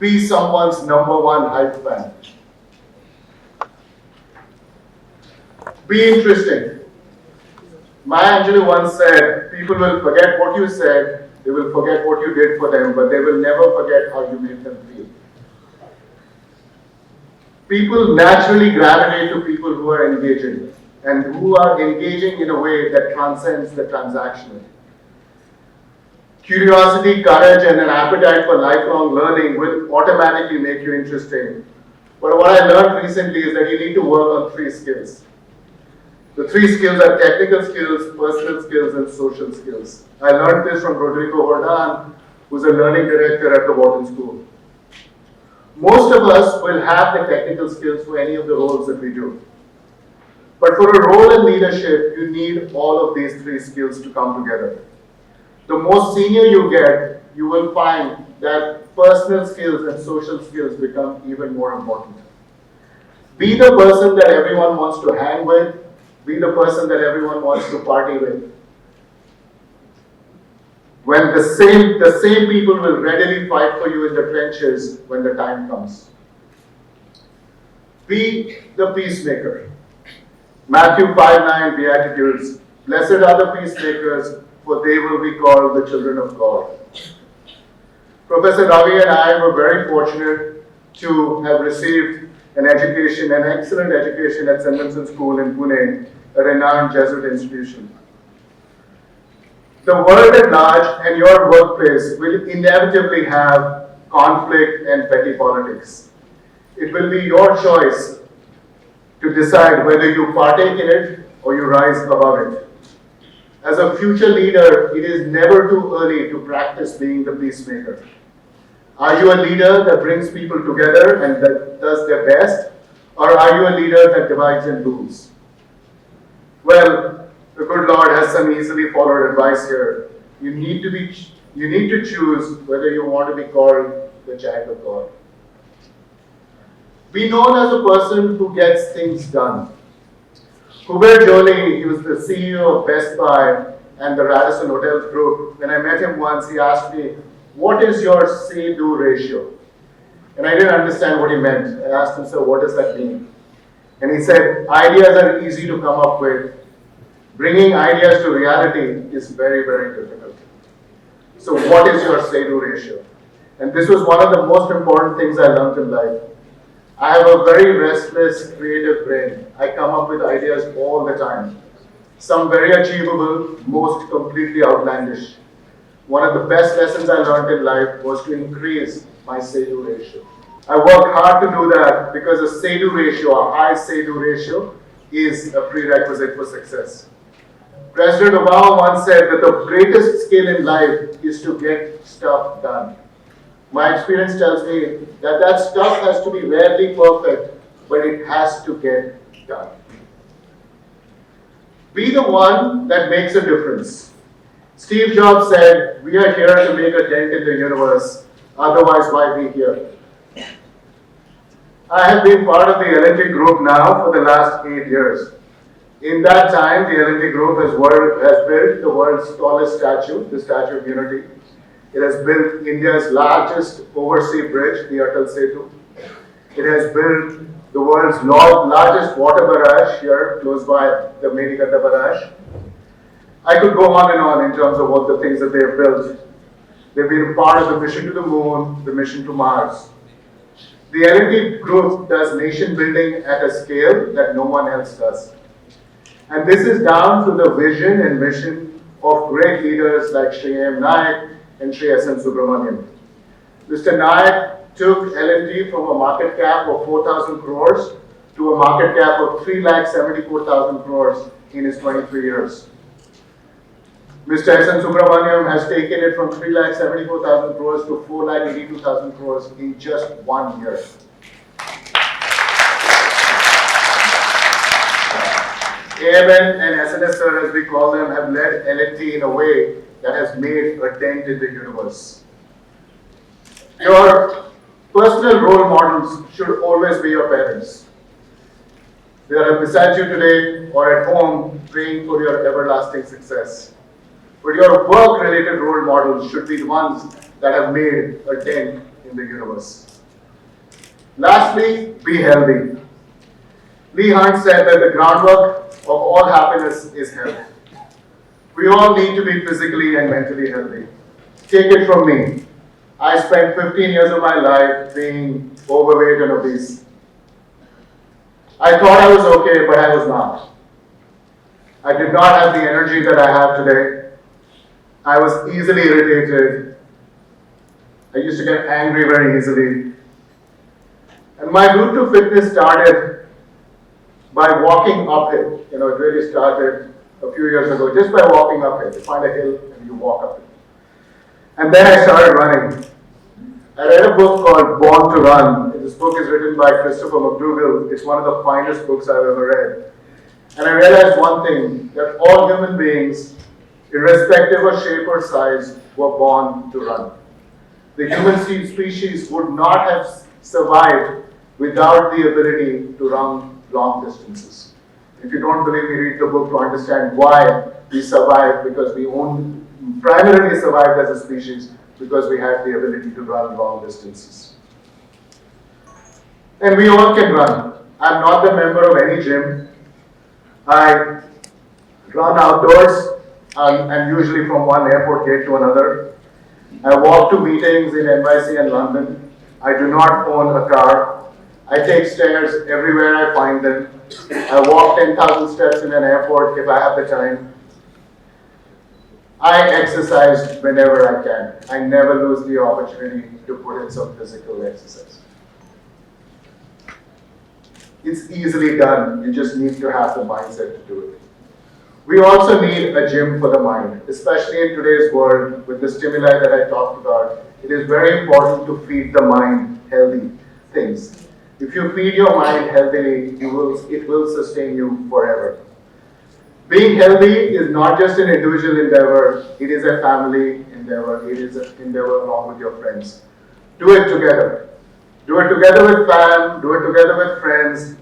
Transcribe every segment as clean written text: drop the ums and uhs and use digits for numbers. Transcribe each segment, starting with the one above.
Be someone's #1 hype fan. Be interesting. Maya Angelou once said, people will forget what you said, they will forget what you did for them, but they will never forget how you made them feel. People naturally gravitate to people who are engaging, and who are engaging in a way that transcends the transactional. Curiosity, courage, and an appetite for lifelong learning will automatically make you interesting. But what I learned recently is that you need to work on 3 skills. The 3 skills are technical skills, personal skills, and social skills. I learned this from Rodrigo Jordan, who's a learning director at the Wharton School. Most of us will have the technical skills for any of the roles that we do. But for a role in leadership, you need all of these 3 skills to come together. The more senior you get, you will find that personal skills and social skills become even more important. Be the person that everyone wants to hang with. Be the person that everyone wants to party with. When the same people will readily fight for you in the trenches when the time comes. Be the peacemaker. Matthew 5:9 Beatitudes. Blessed are the peacemakers, for they will be called the children of God. Professor Ravi and I were very fortunate to have received an education, an excellent education at St. Vincent's School in Pune, a renowned Jesuit institution. The world at large and your workplace will inevitably have conflict and petty politics. It will be your choice to decide whether you partake in it or you rise above it. As a future leader, it is never too early to practice being the peacemaker. Are you a leader that brings people together and that does their best? Or are you a leader that divides and rules? Well, the good Lord has some easily followed advice here. You need to choose whether you want to be called the child of God. Be known as a person who gets things done. Hubert Joly, he was the CEO of Best Buy and the Radisson Hotels Group. When I met him once, he asked me, "What is your say-do ratio?" And I didn't understand what he meant. I asked him, "So what does that mean?" And he said, "Ideas are easy to come up with. Bringing ideas to reality is very, very difficult. So what is your say-do ratio?" And this was one of the most important things I learned in life. I have a very restless, creative brain. I come up with ideas all the time. Some very achievable, most completely outlandish. One of the best lessons I learned in life was to increase my say-do ratio. I worked hard to do that because a say-do ratio, a high say-do ratio, is a prerequisite for success. President Obama once said that the greatest skill in life is to get stuff done. My experience tells me that that stuff has to be rarely perfect, but it has to get done. Be the one that makes a difference. Steve Jobs said, "We are here to make a dent in the universe, otherwise why be here?" I have been part of the L&T group now for the last 8 years. In that time, the L&T group has built the world's tallest statue, the Statue of Unity. It has built India's largest overseas bridge, the Atal Setu. It has built the world's largest water barrage here, close by the Medikata barrage. I could go on and on in terms of what the things that they have built. They've been part of the mission to the moon, the mission to Mars. The L&T group does nation building at a scale that no one else does. And this is down to the vision and mission of great leaders like Shri M. Naik and Shri S. N. Subramaniam. Mr. Naik took L&T from a market cap of 4,000 crores to a market cap of 3,74,000 crores in his 23 years. Mr. S. N. Subramaniam has taken it from 3,74,000 crores to 4,82,000 crores in just 1 year. AMN and SNS, sir, as we call them, have led L&T in a way that has made a dent in the universe. Your personal role models should always be your parents. They are beside you today or at home praying for your everlasting success. But your work-related role models should be the ones that have made a dent in the universe. Lastly, be healthy. Lee Hunt said that the groundwork of all happiness is health. We all need to be physically and mentally healthy. Take it from me. I spent 15 years of my life being overweight and obese. I thought I was okay, but I was not. I did not have the energy that I have today. I was easily irritated. I used to get angry very easily. And my route to fitness started by walking uphill. It really started a few years ago, just by walking uphill. You find a hill and you walk up it. And then I started running. I read a book called Born to Run. This book is written by Christopher McDougall. It's one of the finest books I've ever read. And I realized one thing, that all human beings, irrespective of shape or size, were born to run. The human species would not have survived without the ability to run long distances. If you don't believe me, read the book to understand why we survived, because we primarily survived as a species because we had the ability to run long distances. And we all can run. I'm not a member of any gym. I run outdoors and usually from one airport gate to another. I walk to meetings in NYC and London. I do not own a car. I take stairs everywhere I find them. I walk 10,000 steps in an airport if I have the time. I exercise whenever I can. I never lose the opportunity to put in some physical exercise. It's easily done. You just need to have the mindset to do it. We also need a gym for the mind, especially in today's world with the stimuli that I talked about. It is very important to feed the mind healthy things. If you feed your mind healthily, it will sustain you forever. Being healthy is not just an individual endeavor, it is a family endeavor. It is an endeavor along with your friends. Do it together. Do it together with fam, do it together with friends.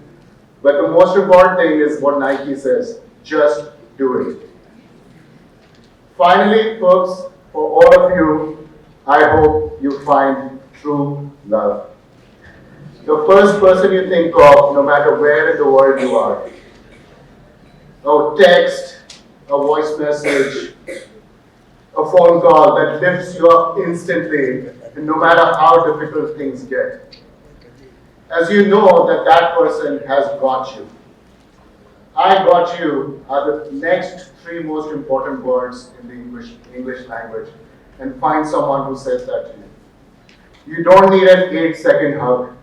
But the most important thing is what Nike says, just do it. Finally, folks, for all of you, I hope you find true love. The first person you think of, no matter where in the world you are. A text, a voice message, a phone call that lifts you up instantly, and no matter how difficult things get. As you know that person has got you. I got you are the next three most important words in the English language, and find someone who says that to you. You don't need an 8-second hug.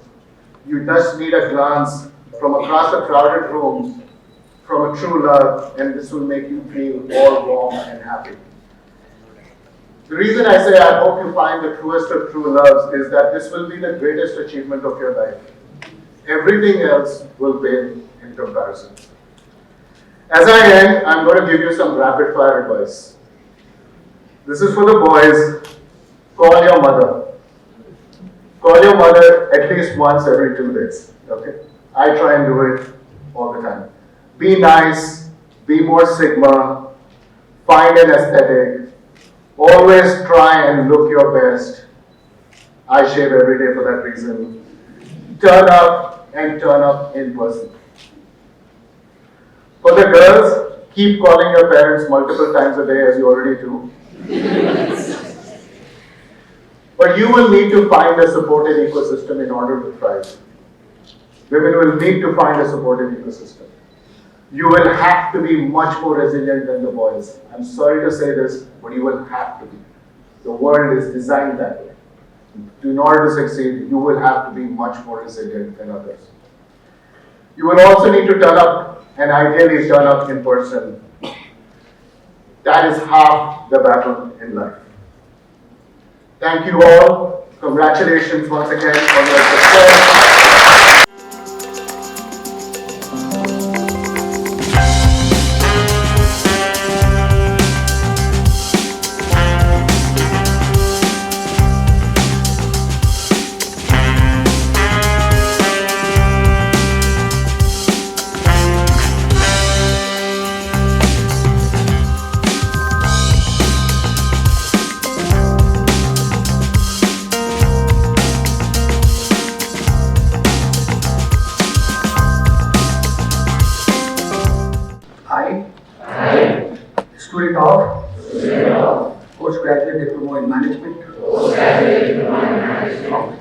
You just need a glance from across a crowded room from a true love, and this will make you feel all warm and happy. The reason I say I hope you find the truest of true loves is that this will be the greatest achievement of your life. Everything else will pale in comparison. As I end, I'm going to give you some rapid fire advice. This is for the boys. Call your mother. Call your mother at least once every 2 days. Okay? I try and do it all the time. Be nice, be more Sigma, find an aesthetic, always try and look your best. I shave every day for that reason. Turn up and turn up in person. For the girls, keep calling your parents multiple times a day as you already do. But you will need to find a supported ecosystem in order to thrive. Women will need to find a supported ecosystem. You will have to be much more resilient than the boys. I'm sorry to say this, but you will have to be. The world is designed that way. In order to succeed, you will have to be much more resilient than others. You will also need to turn up, and ideally turn up in person. That is half the battle in life. Thank you all. Congratulations once again on your success. Student of Postgraduate Diploma in Management of VIGNANA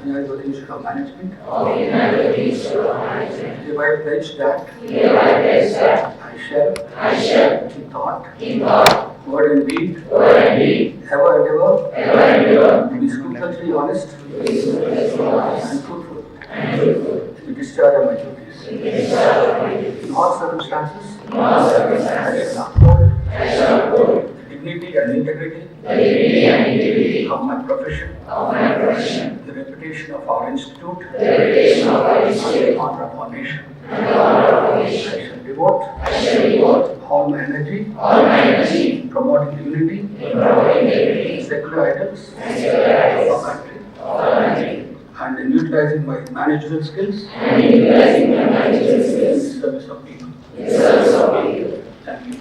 JYOTHI Institute of Management. Hereby pledge that I shall in thought, word and deed, ever endeavor to be scrupulously honest and truthful in the discharge of my duties. In all circumstances, I shall uphold the dignity and integrity of my profession, the reputation of our institute, and the honor of our nation. I shall devote all my energy in promoting unity, secular ideals of our country, and in utilizing my managerial skills in service of people. Thank you.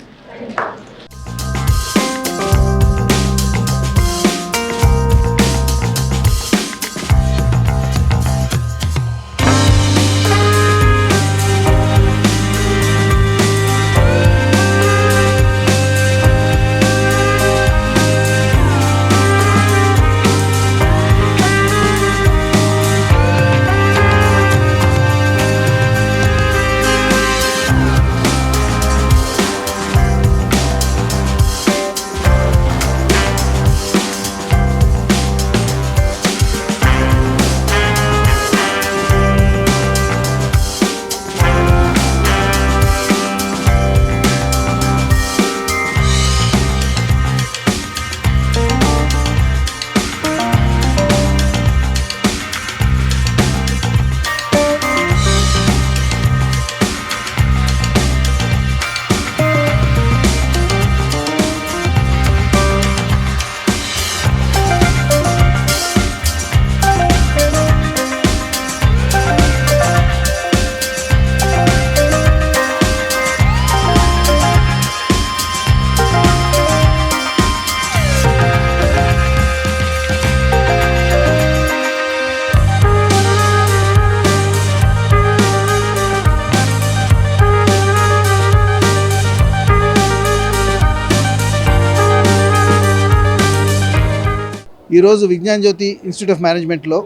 ఈరోజు విజ్ఞాన్ జ్యోతి institute of మేనేజ్మెంట్లో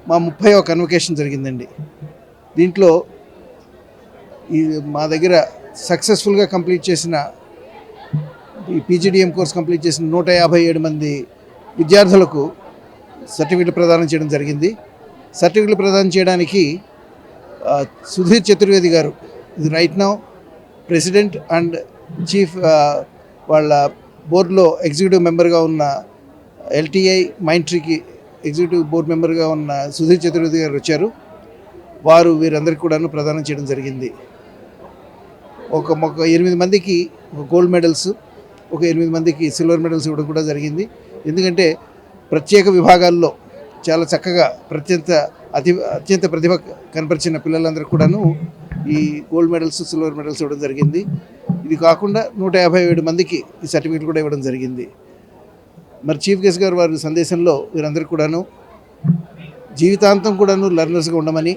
మా 30వ convocation జరిగిందండి. దీంట్లో మా దగ్గర సక్సెస్ఫుల్గా complete చేసిన ఈ పీజీడీఎం కోర్స్ కంప్లీట్ చేసిన 157 మంది విద్యార్థులకు సర్టిఫికెట్లు ప్రదానం చేయడం జరిగింది. సర్టిఫికెట్లు ప్రదానం చేయడానికి సుధీర్ చతుర్వేది గారు ఇది right now president and chief వాళ్ళ బోర్డులో ఎగ్జిక్యూటివ్ మెంబర్గా ఉన్న ఎల్టీఐ మైంట్రీకి ఎగ్జిక్యూటివ్ బోర్డు మెంబర్గా ఉన్న సుధీర్ చతుర్వేది గారు వచ్చారు. వారు వీరందరికీ కూడాను ప్రదానం చేయడం జరిగింది. ఒక 8 మందికి గోల్డ్ మెడల్స్, ఒక 8 మందికి సిల్వర్ మెడల్స్ ఇవ్వడం కూడా జరిగింది. ఎందుకంటే ప్రత్యేక విభాగాల్లో చాలా చక్కగా అత్యంత ప్రతిభ కనపరిచిన పిల్లలందరూ కూడాను ఈ గోల్డ్ మెడల్స్, సిల్వర్ మెడల్స్ ఇవ్వడం జరిగింది. ఇది కాకుండా 157 మందికి ఈ సర్టిఫికెట్ కూడా ఇవ్వడం జరిగింది. మరి చీఫ్ గెస్ట్ గారు వారి సందేశంలో వీరందరూ కూడాను జీవితాంతం కూడాను లెర్నర్స్గా ఉండమని,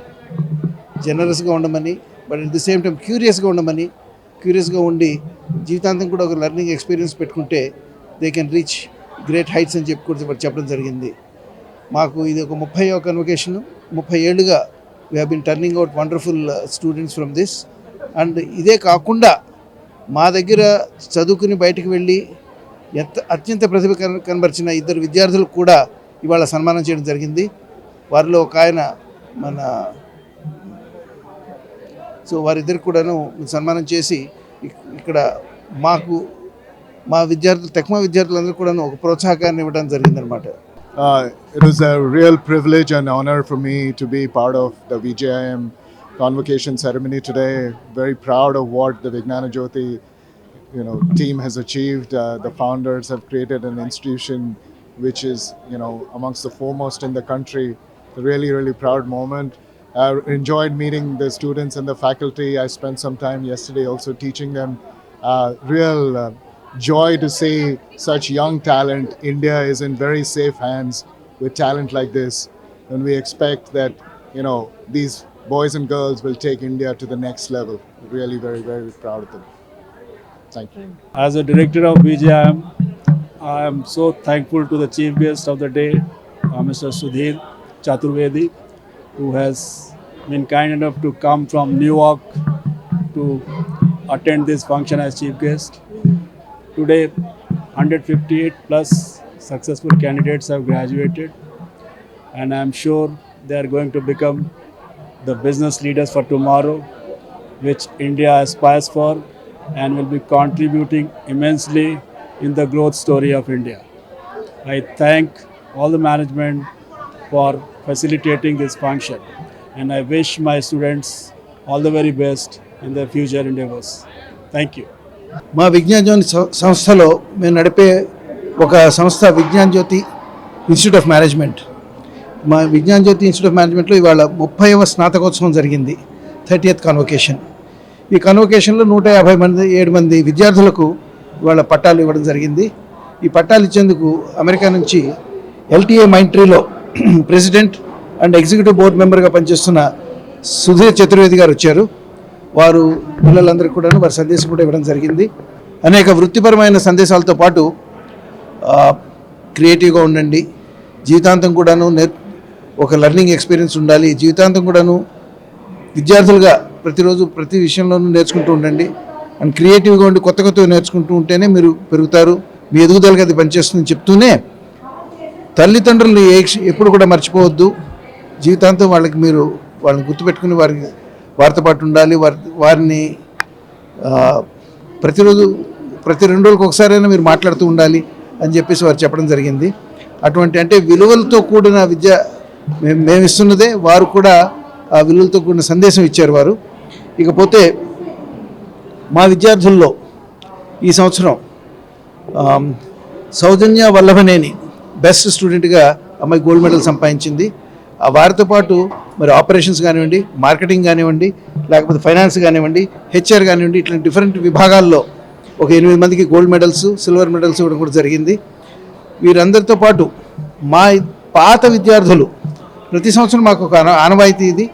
జనరస్గా ఉండమని, but at the same time క్యూరియస్గా ఉండి జీవితాంతం కూడా ఒక లెర్నింగ్ ఎక్స్పీరియన్స్ పెట్టుకుంటే they can reach great heights అని చెప్పడం జరిగింది. మాకు ఇది ఒక 30వ కన్వకేషను. 30 ఏళ్ళుగా we have been turning out wonderful students from this. And ఇదే కాకుండా మా దగ్గర చదువుకుని బయటకు వెళ్ళి అత్యంత ప్రతిభ కనబరిచిన 2 విద్యార్థులకు కూడా ఇవాళ సన్మానం చేయడం జరిగింది. వారిలో ఒక ఆయన వారిద్దరికి కూడాను సన్మానం చేసి ఇక్కడ మా విద్యార్థులు టెక్మా విద్యార్థులందరూ కూడాను ఒక ప్రోత్సాహకాన్ని ఇవ్వడం జరిగిందనమాట. It was a real privilege and honor for me to be part of the VJIM convocation ceremony today. Very proud of what the VIGNANA JYOTHI team has achieved. The founders have created an institution which is amongst the foremost in the country. A really proud moment. I enjoyed meeting the students and the faculty. I spent some time yesterday also teaching them. Real joy to see such young talent. India is in very safe hands with talent like this, and we expect that these boys and girls will take India to the next level. Really very proud of them. Thank you. As a director of VGIM, I am so thankful to the chief guest of the day, Mr. Sudhir Chaturvedi, who has been kind enough to come from New York to attend this function as chief guest. Today, 158 plus successful candidates have graduated, and I am sure they are going to become the business leaders for tomorrow, which India aspires for, and will be contributing immensely in the growth story of India. I thank all the management for facilitating this function, and I wish my students all the very best in their future endeavors. Thank you. మా విజ్ఞాన్ జ్యోతి సంస్థలో మేము నడిపే ఒక సంస్థ విజ్ఞాన్ జ్యోతి institute of management. మా విజ్ఞాన్ జ్యోతి institute of మేనేజ్మెంట్లో ఇవాళ 30వ స్నాతకోత్సవం జరిగింది, 30th కాన్వొకేషన్. ఈ కాన్వొకేషన్లో 157 మంది విద్యార్థులకు ఇవాళ పట్టాలు ఇవ్వడం జరిగింది. ఈ పట్టాలు ఇచ్చేందుకు అమెరికా నుంచి LTA మైంట్రీలో ప్రెసిడెంట్ అండ్ ఎగ్జిక్యూటివ్ బోర్డు మెంబర్గా పనిచేస్తున్న సుధీర్ చతుర్వేది గారు వచ్చారు. వారు పిల్లలందరికీ కూడా వారి సందేశం కూడా ఇవ్వడం జరిగింది. అనేక వృత్తిపరమైన సందేశాలతో పాటు క్రియేటివ్గా ఉండండి, జీవితాంతం కూడాను ఒక లెర్నింగ్ ఎక్స్పీరియన్స్ ఉండాలి, జీవితాంతం కూడాను విద్యార్థులుగా ప్రతిరోజు ప్రతి విషయంలోనూ నేర్చుకుంటూ ఉండండి అండ్ క్రియేటివ్గా ఉండి కొత్త కొత్తగా నేర్చుకుంటూ ఉంటేనే మీరు పెరుగుతారు, మీ ఎదుగుదలకి అది పనిచేస్తుందని చెప్తూనే తల్లిదండ్రులు ఎప్పుడు కూడా మర్చిపోవద్దు. జీవితాంతం వాళ్ళని గుర్తుపెట్టుకుని వారితో పాటు ఉండాలి, వారిని ప్రతిరోజు ప్రతి 2 రోజులకు ఒకసారైనా మీరు మాట్లాడుతూ ఉండాలి అని చెప్పేసి వారు చెప్పడం జరిగింది. అంటే విలువలతో కూడిన విద్య మేము ఇస్తున్నదే, వారు కూడా ఆ విలువలతో కూడిన సందేశం ఇచ్చారు వారు. ఇకపోతే మా విద్యార్థుల్లో ఈ సంవత్సరం సౌజన్య వల్లభనేని బెస్ట్ స్టూడెంట్గా అమ్మాయి గోల్డ్ మెడల్ సంపాదించింది. వారితో పాటు మరి ఆపరేషన్స్ కానివ్వండి, మార్కెటింగ్ కానివ్వండి, లేకపోతే ఫైనాన్స్ కానివ్వండి, HR కానివ్వండి, ఇట్లా డిఫరెంట్ విభాగాల్లో ఒక 8 మందికి గోల్డ్ మెడల్స్, సిల్వర్ మెడల్స్ ఇవ్వడం కూడా జరిగింది. వీరందరితో పాటు మా పాత విద్యార్థులు ప్రతి సంవత్సరం మాకు ఒక ఆనవాయితీ ఇది.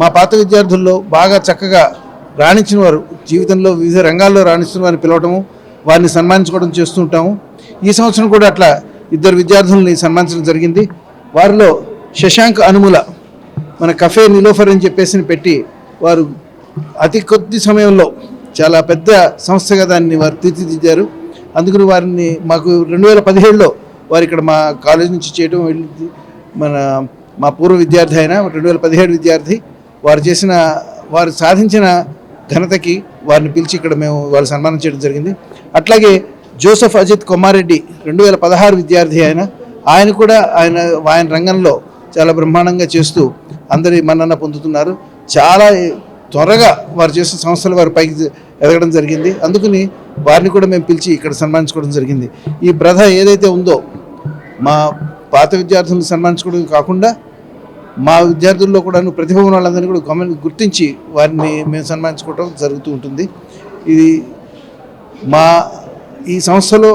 మా పాత విద్యార్థుల్లో బాగా చక్కగా రాణించిన వారు, జీవితంలో వివిధ రంగాల్లో రాణిస్తున్న వారిని పిలవటము, వారిని సన్మానించుకోవడం చేస్తూ ఉంటాము. ఈ సంవత్సరం కూడా అట్లా 2 విద్యార్థుల్ని సన్మానించడం జరిగింది. వారిలో శశాంక్ అనుముల మన కఫే నిలోఫర్ అని చెప్పేసి పెట్టి వారు అతి కొద్ది సమయంలో చాలా పెద్ద సంస్థగా దాన్ని వారు తీర్చిదిద్దారు. అందుకని వారిని మాకు 2017లో వారు ఇక్కడ మా కాలేజ్ నుంచి చేయడం వెళ్ళింది. మా పూర్వ విద్యార్థి అయిన 2017 విద్యార్థి వారు సాధించిన ఘనతకి వారిని పిలిచి ఇక్కడ వాళ్ళు సన్మానం చేయడం జరిగింది. అట్లాగే జోసెఫ్ అజిత్ కొమారెడ్డి 2016 విద్యార్థి ఆయన కూడా ఆయన రంగంలో చాలా బ్రహ్మాండంగా చేస్తూ అందరి మన్నన పొందుతున్నారు. చాలా త్వరగా వారు చేసిన సంస్థలు వారి పైకి ఎదగడం జరిగింది. అందుకని వారిని కూడా మేము పిలిచి ఇక్కడ సన్మానించుకోవడం జరిగింది. ఈ ప్రథ ఏదైతే ఉందో మా పాత విద్యార్థులను సన్మానించుకోవడం కాకుండా మా విద్యార్థుల్లో కూడా ప్రతిభ ఉన్న వాళ్ళందరినీ కూడా గుర్తించి వారిని మేము సన్మానించుకోవడం జరుగుతూ ఉంటుంది. ఇది ఈ సంస్థలో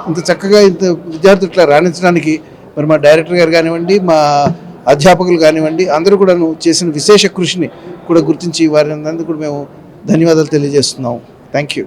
ఇంత చక్కగా ఇంత విద్యార్థులు ఇట్లా రాణించడానికి మరి మా డైరెక్టర్ గారు కానివ్వండి, మా అధ్యాపకులు కానివ్వండి, అందరూ కూడా చేసిన విశేష కృషిని కూడా గుర్తించి వారిని అందరికీ కూడా మేము ధన్యవాదాలు తెలియజేస్తున్నాము. Thank you.